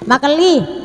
Makeli.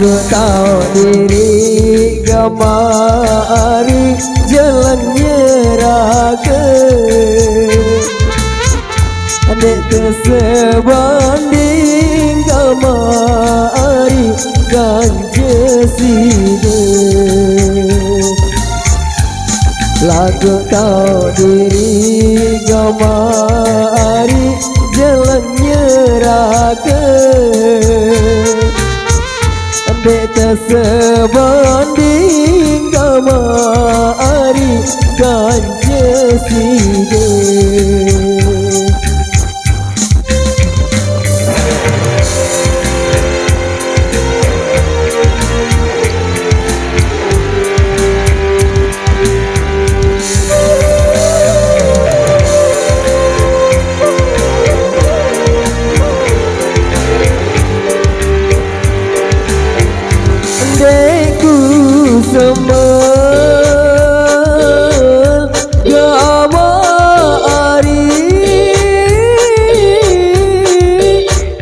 Aku tahu diri gemari jalan nyeraka Adik tersebanding gemari ganja sida Lagu tahu diri gemari jalan nyeraka Beta sebanding gamari ganja sida Semel gamari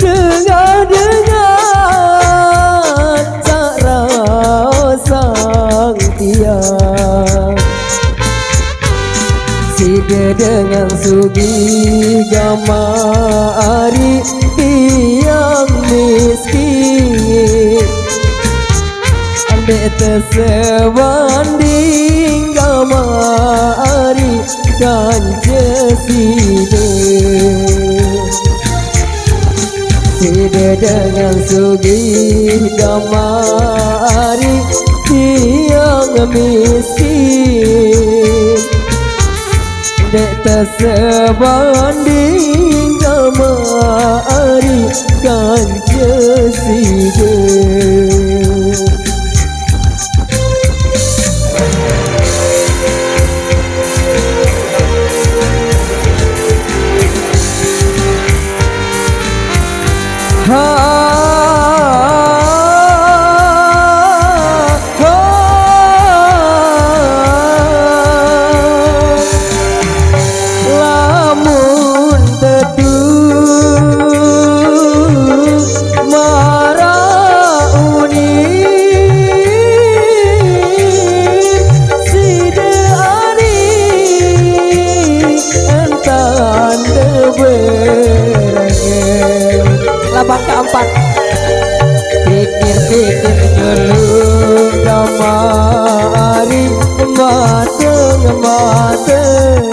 dengar-dengar cara sang tiang Sida dengan sugi gamari tiang miskin Adik tersebanding gamari ganja sida Sida dengan sugi gamari tiang miskin Adik tersebanding gamari ganja sida Lamun tetu marauni sida ani entan debereng Labang keempat Pikir-pikir dulu gamari mateng-mateng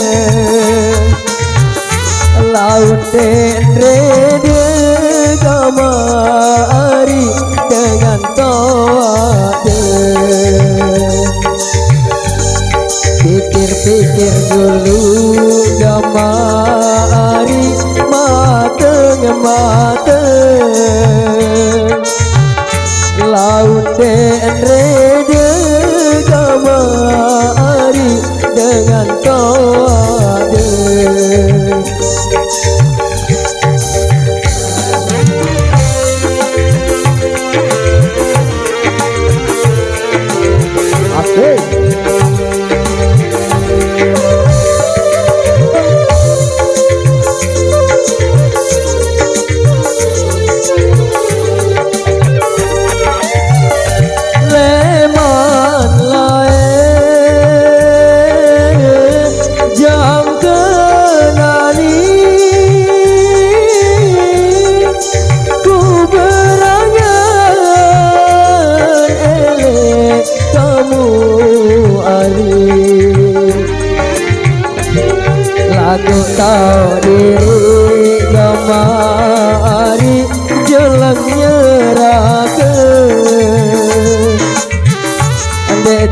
Laut dendre gamari dengan toate Pikir-pikir dulu gamari mateng-mateng Laut dendre gamari dengan toate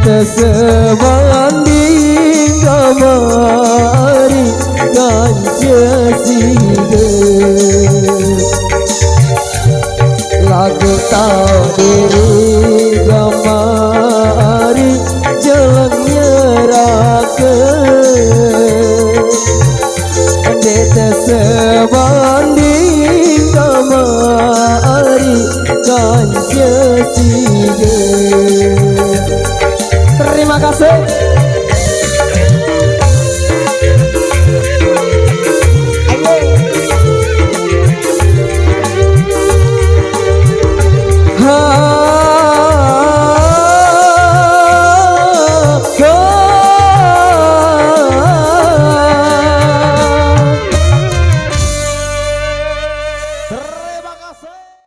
tersebanding kamari Ganja sida lagu tahu diri